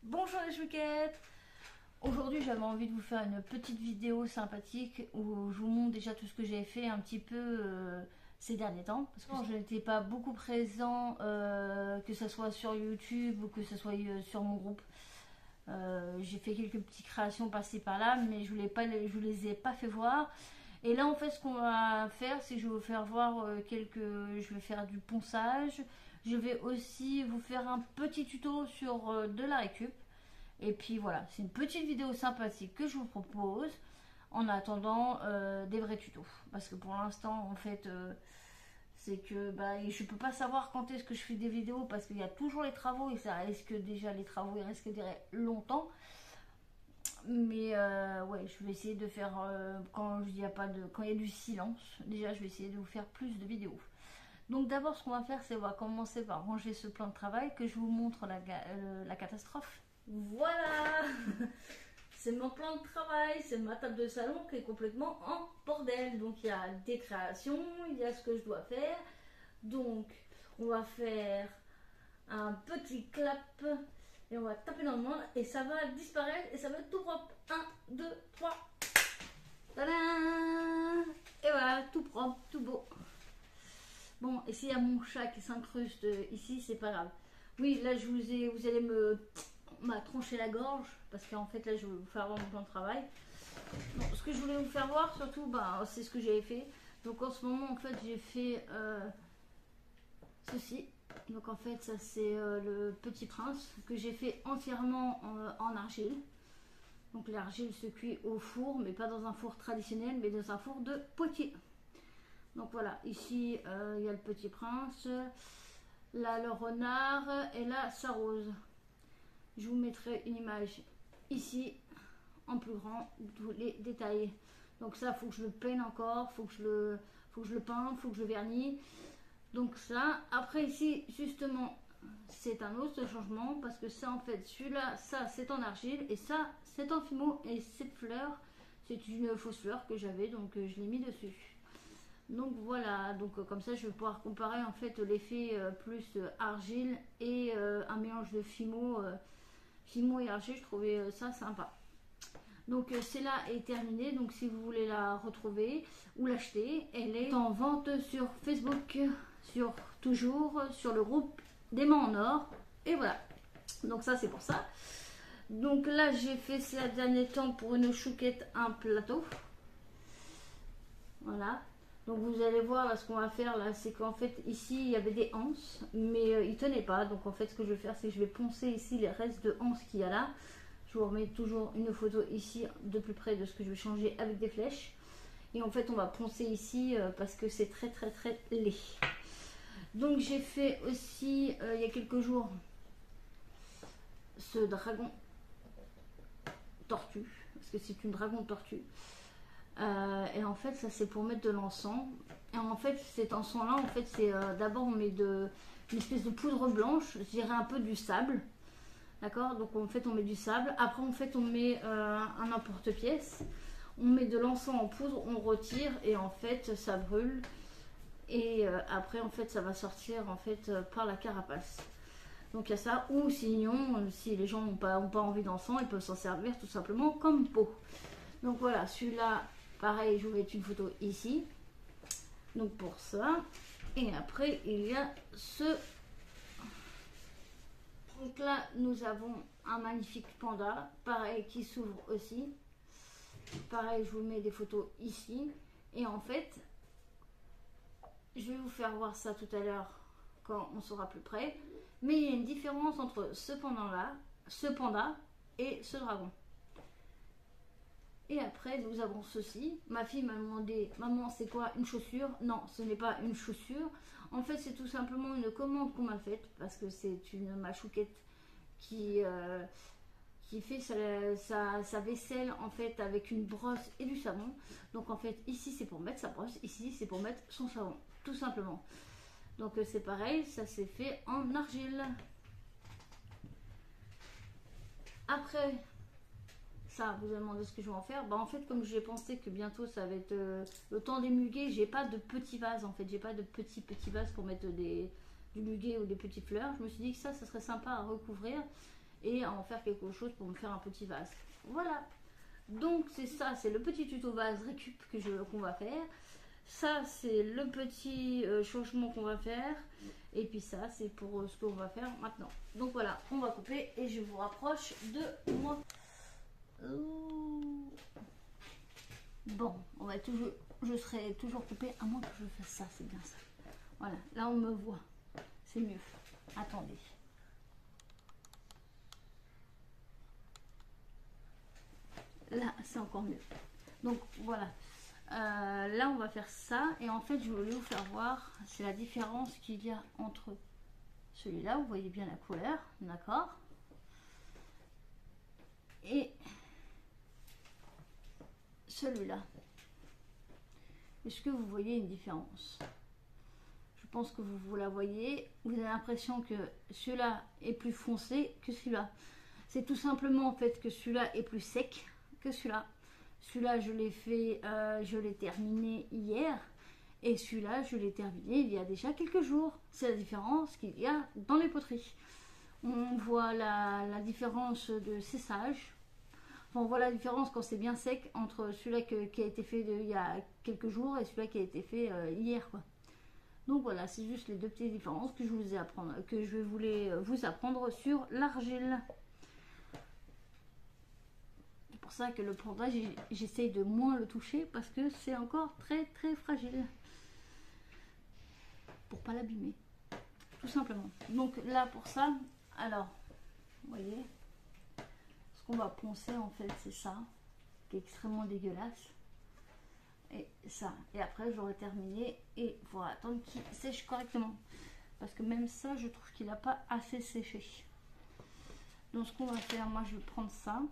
Bonjour les chouquettes. Aujourd'hui j'avais envie de vous faire une petite vidéo sympathique où je vous montre déjà tout ce que j'ai fait un petit peu ces derniers temps. Parce que je n'étais pas beaucoup présent, que ce soit sur YouTube ou que ce soit sur mon groupe. J'ai fait quelques petites créations par-ci par-là, mais je vous les ai pas fait voir. Et là en fait ce qu'on va faire, c'est que je vais vous faire voir je vais faire du ponçage. Je vais aussi vous faire un petit tuto sur de la récup. Et puis voilà, c'est une petite vidéo sympathique que je vous propose en attendant des vrais tutos. Parce que pour l'instant, en fait, c'est que je peux pas savoir quand est-ce que je fais des vidéos parce qu'il y a toujours les travaux et ça risque déjà, les travaux, ils risquent de durer longtemps. Mais ouais, je vais essayer de faire quand il y a pas de, quand il y a du silence. Déjà, je vais essayer de vous faire plus de vidéos. Donc d'abord, ce qu'on va faire, c'est on va commencer par ranger ce plan de travail que je vous montre la catastrophe. Voilà. C'est mon plan de travail, c'est ma table de salon qui est complètement en bordel. Donc il y a des créations, il y a ce que je dois faire. Donc on va faire un petit clap et on va taper dans le monde et ça va disparaître et ça va être tout propre. 1, 2, 3. Tadam! Et voilà, tout propre, tout beau. Bon, et s'il y a mon chat qui s'incruste ici, c'est pas grave. Oui, là vous allez m'a tranché la gorge parce qu'en fait là je vais vous faire voir mon plan de travail. Bon, ce que je voulais vous faire voir surtout, c'est ce que j'avais fait. Donc en ce moment en fait j'ai fait ceci. Donc en fait ça c'est le Petit Prince que j'ai fait entièrement en argile. Donc l'argile se cuit au four, mais pas dans un four traditionnel, mais dans un four de Poitiers. Donc voilà, ici il y a le Petit Prince, là le renard et là sa rose. Je vous mettrai une image ici en plus grand, tous les détails. Donc ça, faut que je le peigne encore, faut que je le peins, faut que je le vernis. Donc ça, après ici, justement, c'est un autre changement parce que ça, en fait, celui-là, ça, c'est en argile et ça, c'est en fimo. Et cette fleur, c'est une fausse fleur que j'avais, donc je l'ai mis dessus. Donc voilà, donc comme ça, je vais pouvoir comparer en fait l'effet plus argile et un mélange de fimo. Fimo et argile, je trouvais ça sympa. Donc celle-là est terminée, donc si vous voulez la retrouver ou l'acheter, elle est en vente sur Facebook, toujours sur le groupe des mains en or. Et voilà, donc ça c'est pour ça. Donc là j'ai fait ces derniers temps pour une chouquette un plateau. Voilà. Donc vous allez voir là, ce qu'on va faire là, c'est qu'en fait ici il y avait des anses, mais ils tenaient pas. Donc en fait ce que je vais faire, c'est que je vais poncer ici les restes de anses qu'il y a là. Je vous remets toujours une photo ici de plus près de ce que je vais changer avec des flèches. Et en fait on va poncer ici parce que c'est très très très laid. Donc j'ai fait aussi il y a quelques jours ce dragon tortue, parce que c'est une dragon tortue. Et en fait ça c'est pour mettre de l'encens. Et en fait cet encens là, en fait c'est d'abord on met une espèce de poudre blanche, je dirais un peu du sable. D'accord, donc en fait on met du sable, après en fait on met un emporte-pièce, on met de l'encens en poudre, on retire et en fait ça brûle et après en fait ça va sortir en fait par la carapace. Donc il y a ça, ou sinon si les gens n'ont pas envie d'encens, ils peuvent s'en servir tout simplement comme pot. Donc voilà, celui-là pareil, je vous mets une photo ici, donc pour ça. Et après il y a ce. Donc là, nous avons un magnifique panda, pareil, qui s'ouvre aussi. Pareil, je vous mets des photos ici. Et en fait, je vais vous faire voir ça tout à l'heure quand on sera plus près. Mais il y a une différence entre ce panda et ce dragon. Et après, nous avons ceci. Ma fille m'a demandé, maman, c'est quoi une chaussure? Non, ce n'est pas une chaussure. En fait, c'est tout simplement une commande qu'on m'a faite parce que c'est ma chouquette qui fait sa vaisselle en fait avec une brosse et du savon. Donc en fait, ici c'est pour mettre sa brosse, ici c'est pour mettre son savon, tout simplement. Donc c'est pareil, ça s'est fait en argile. Après ça, vous allez demander ce que je vais en faire. En fait, comme j'ai pensé que bientôt ça va être le temps des muguets, j'ai pas de petits vases en fait, j'ai pas de petits vases pour mettre du muguet ou des petites fleurs. Je me suis dit que ça serait sympa à recouvrir. et à en faire quelque chose pour me faire un petit vase. Voilà, donc c'est ça, c'est le petit tuto vase récup qu'on va faire. Ça c'est le petit changement qu'on va faire, et puis ça c'est pour ce qu'on va faire maintenant. Donc voilà, on va couper et je vous rapproche de moi. Bon, on va toujours, je serai toujours coupée à moins que je fasse ça, c'est bien ça. Voilà, là on me voit, c'est mieux. Attendez. Là c'est encore mieux. Donc voilà, là on va faire ça, et en fait je voulais vous faire voir, c'est la différence qu'il y a entre celui-là, vous voyez bien la couleur, d'accord, et celui-là. Est-ce que vous voyez une différence? Je pense que vous la voyez. Vous avez l'impression que celui-là est plus foncé que celui-là. C'est tout simplement en fait que celui-là est plus sec que celui-là. Celui-là je l'ai fait, je l'ai terminé hier, et celui-là je l'ai terminé il y a déjà quelques jours. C'est la différence qu'il y a dans les poteries. On voit la différence de séchage. On voit la différence quand c'est bien sec entre celui-là qui a été fait il y a quelques jours et celui-là qui a été fait hier, quoi. Donc voilà, c'est juste les deux petites différences que je voulais vous apprendre sur l'argile. C'est pour ça que le panda, j'essaye de moins le toucher parce que c'est encore très très fragile. Pour pas l'abîmer, tout simplement. Donc là pour ça, alors, vous voyez, qu'on va poncer en fait c'est ça qui est extrêmement dégueulasse, et ça, et après j'aurai terminé et il faudra attendre qu'il sèche correctement parce que même ça je trouve qu'il n'a pas assez séché. Donc ce qu'on va faire, moi je vais prendre ça.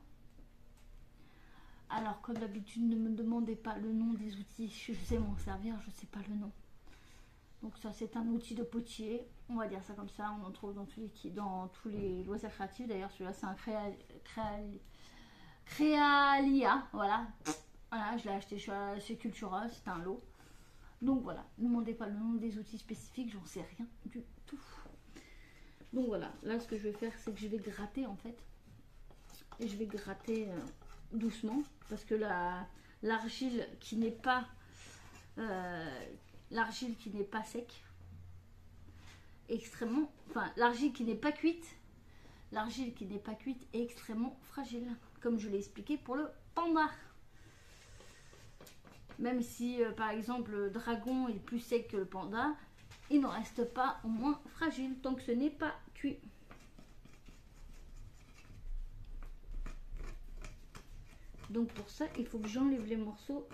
Alors comme d'habitude, ne me demandez pas le nom des outils, je sais m'en servir, je sais pas le nom. Donc ça c'est un outil de potier, on va dire ça comme ça, on en trouve dans tous les loisirs créatifs. D'ailleurs celui-là c'est un Créalia, voilà. Voilà, je l'ai acheté chez Cultura, c'était un lot. Donc voilà, ne demandez pas le nom des outils spécifiques, j'en sais rien du tout. Donc voilà, là ce que je vais faire c'est que je vais gratter en fait. Et je vais gratter doucement parce que l'argile qui n'est pas sec, extrêmement, enfin l'argile qui n'est pas cuite est extrêmement fragile, comme je l'ai expliqué pour le panda. Même si par exemple le dragon est plus sec que le panda, il n'en reste pas au moins fragile tant que ce n'est pas cuit. Donc pour ça il faut que j'enlève les morceaux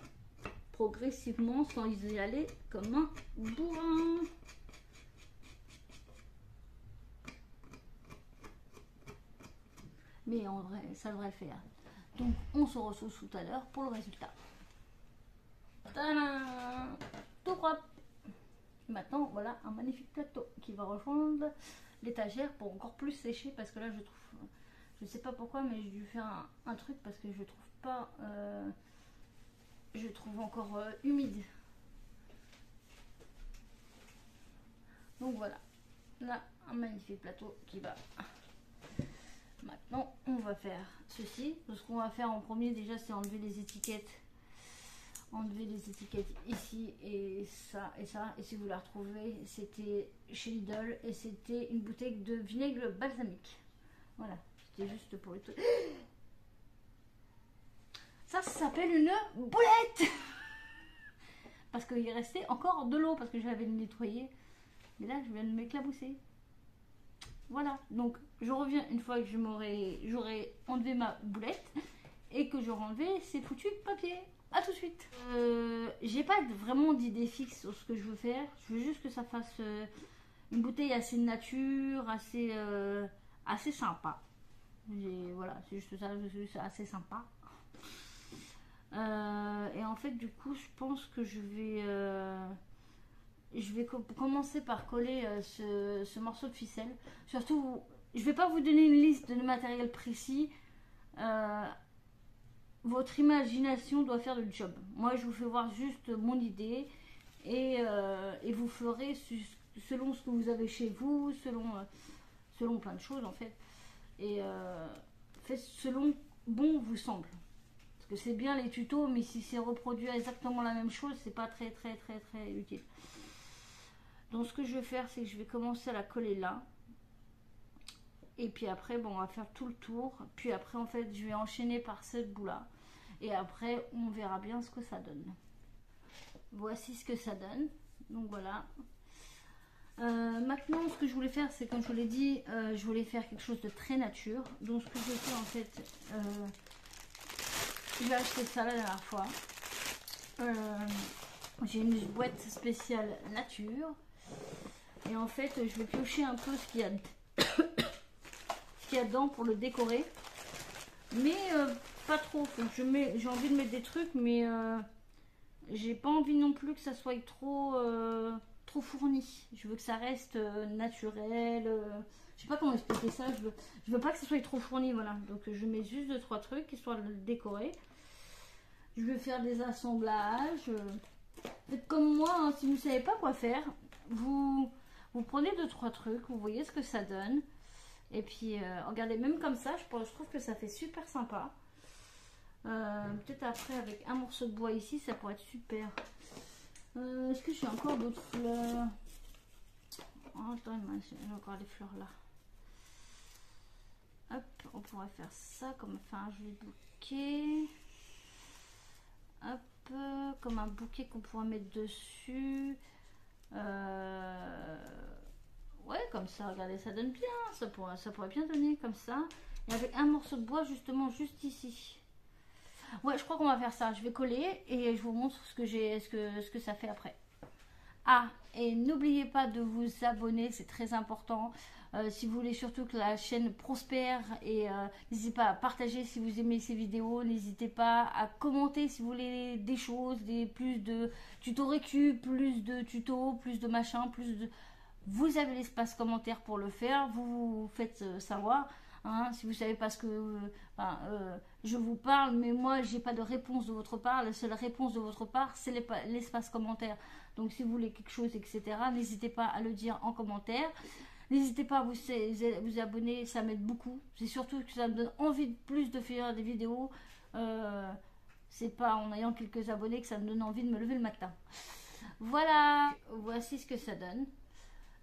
progressivement sans y aller comme un bourrin. Mais en vrai ça devrait le faire. Donc on se retrouve tout à l'heure pour le résultat. Tadam, tout propre. Maintenant voilà un magnifique plateau qui va rejoindre l'étagère pour encore plus sécher, parce que là je trouve, je sais pas pourquoi, mais j'ai dû faire un truc parce que je trouve pas, je trouve encore humide. Donc voilà, là un magnifique plateau qui va. Maintenant on va faire ceci. Donc, ce qu'on va faire en premier déjà c'est enlever les étiquettes. Enlever les étiquettes ici et ça et ça. Et si vous la retrouvez, c'était chez Lidl et c'était une bouteille de vinaigre balsamique. Voilà, c'était juste pour les trucs. Ça s'appelle une boulette. Parce qu'il restait encore de l'eau, parce que je l'avais nettoyé. Mais là, je viens de m'éclabousser. Voilà, donc je reviens une fois que j'aurai enlevé ma boulette et que j'aurai enlevé ces foutus papiers. A tout de suite. J'ai pas vraiment d'idée fixe sur ce que je veux faire. Je veux juste que ça fasse une bouteille assez nature, assez sympa. Voilà, c'est juste ça, c'est assez sympa. Et en fait, du coup, je pense que je vais commencer par coller ce morceau de ficelle. Surtout, je vais pas vous donner une liste de matériel précis. Votre imagination doit faire le job. Moi, je vous fais voir juste mon idée et vous ferez selon ce que vous avez chez vous, selon plein de choses en fait. Et faites selon bon vous semble. Parce que c'est bien les tutos, mais si c'est reproduire exactement la même chose, c'est pas très utile. Donc ce que je vais faire, c'est que je vais commencer à la coller là. Et puis après, bon, on va faire tout le tour. Puis après, en fait, je vais enchaîner par cette bout là. Et après, on verra bien ce que ça donne. Voici ce que ça donne. Donc voilà. Maintenant, ce que je voulais faire, c'est comme je vous l'ai dit, je voulais faire quelque chose de très nature. Donc ce que je vais faire, en fait, j'ai acheté ça la dernière fois. J'ai une boîte spéciale nature. Et en fait, je vais piocher un peu ce qu'il y a dedans pour le décorer, mais pas trop. J'ai envie de mettre des trucs, mais j'ai pas envie non plus que ça soit trop fourni. Je veux que ça reste naturel. Je sais pas comment expliquer ça. Je veux pas que ça soit trop fourni, voilà. Donc je mets juste 2-3 trucs histoire de le décorer. Je vais faire des assemblages. Faites comme moi, hein, si vous savez pas quoi faire, vous prenez 2-3 trucs, vous voyez ce que ça donne. Et puis, regardez, même comme ça, je trouve que ça fait super sympa. Peut-être après, avec un morceau de bois ici, ça pourrait être super. Est-ce que j'ai encore d'autres fleurs? Oh, attends, j'ai encore des fleurs là. Hop, on pourrait faire ça comme faire un joli bouquet. Hop, comme un bouquet qu'on pourrait mettre dessus. Ouais, comme ça, regardez, ça donne bien. Ça pourrait bien donner comme ça. Et avec un morceau de bois, justement, juste ici. Ouais, je crois qu'on va faire ça. Je vais coller et je vous montre ce que ça fait après. Ah, et n'oubliez pas de vous abonner, c'est très important. Si vous voulez surtout que la chaîne prospère, et n'hésitez pas à partager si vous aimez ces vidéos. N'hésitez pas à commenter si vous voulez des choses, plus de tutos récup, plus de tutos, plus de machin, plus de... Vous avez l'espace commentaire pour le faire, vous faites savoir. Hein, si vous savez pas ce que je vous parle, mais moi j'ai pas de réponse de votre part. La seule réponse de votre part, c'est l'espace commentaire. Donc si vous voulez quelque chose, etc., n'hésitez pas à le dire en commentaire. N'hésitez pas à vous abonner, ça m'aide beaucoup. C'est surtout que ça me donne envie de plus de faire des vidéos. C'est pas en ayant quelques abonnés que ça me donne envie de me lever le matin. Voilà, voici ce que ça donne.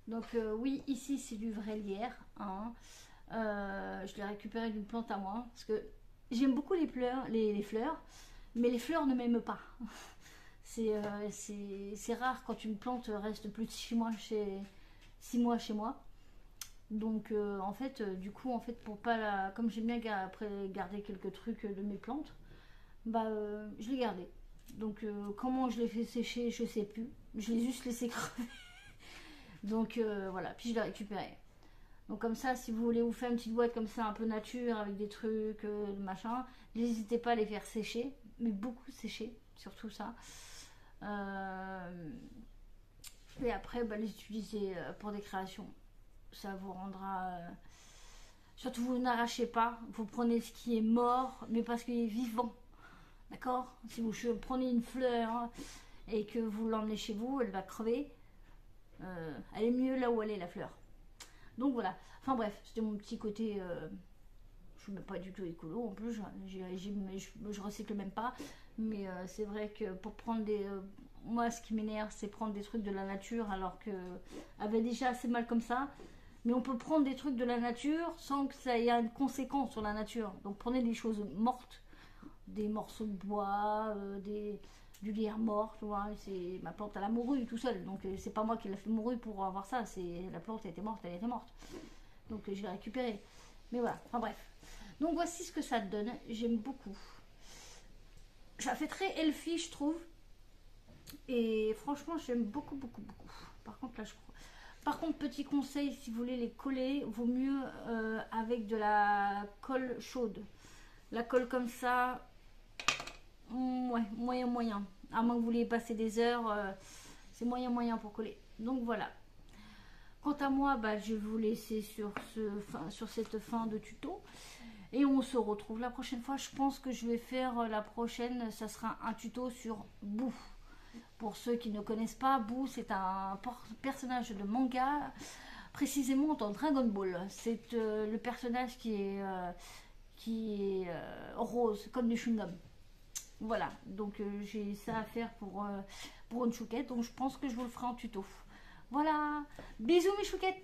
Donc oui, ici c'est du vrai lierre. Hein. Je l'ai récupéré d'une plante à moi. Parce que j'aime beaucoup les fleurs, mais les fleurs ne m'aiment pas. C'est rare quand une plante reste plus de 6 mois chez moi. Donc en fait, du coup, en fait, pour pas la... Comme j'aime bien après garder quelques trucs de mes plantes, je l'ai gardé. Donc comment je l'ai fait sécher, je sais plus. Je l'ai juste laissé crever. Donc voilà, puis je l'ai récupéré. Donc comme ça, si vous voulez vous faire une petite boîte comme ça, un peu nature, avec des trucs, machin, n'hésitez pas à les faire sécher, mais beaucoup sécher, surtout ça. Et après, les utiliser pour des créations. Ça vous rendra... Surtout, vous n'arrachez pas, vous prenez ce qui est mort, mais parce qu'il est vivant. D'accord? Si vous prenez une fleur et que vous l'emmenez chez vous, elle va crever. Elle est mieux là où elle est, la fleur. Donc voilà, enfin bref, c'était mon petit côté, je ne suis pas du tout écolo en plus, je recycle même pas, mais c'est vrai que pour prendre des... moi ce qui m'énerve c'est prendre des trucs de la nature alors que avait déjà assez mal comme ça, mais on peut prendre des trucs de la nature sans que ça ait une conséquence sur la nature. Donc prenez des choses mortes, des morceaux de bois, du lierre mort, tu vois, c'est ma plante elle a mouru tout seul, donc c'est pas moi qui l'a fait mourir pour avoir ça, c'est la plante elle était morte, donc je l'ai récupérée. Mais voilà, enfin bref. Donc voici ce que ça donne, j'aime beaucoup. Ça fait très healthy je trouve, et franchement j'aime beaucoup. Par contre là je crois. Par contre petit conseil, si vous voulez les coller, vaut mieux avec de la colle chaude. La colle comme ça, ouais, moyen. À moins que vous vouliez passer des heures, c'est moyen pour coller. Donc voilà. Quant à moi, je vais vous laisser sur cette fin de tuto. Et on se retrouve la prochaine fois. Je pense que je vais faire la prochaine, ça sera un tuto sur Boo. Pour ceux qui ne connaissent pas, Boo, c'est un personnage de manga. précisément dans Dragon Ball. C'est le personnage qui est rose, comme du chewing-gum. Voilà, donc j'ai ça à faire pour une chouquette, donc je pense que je vous le ferai en tuto. Voilà, bisous mes chouquettes.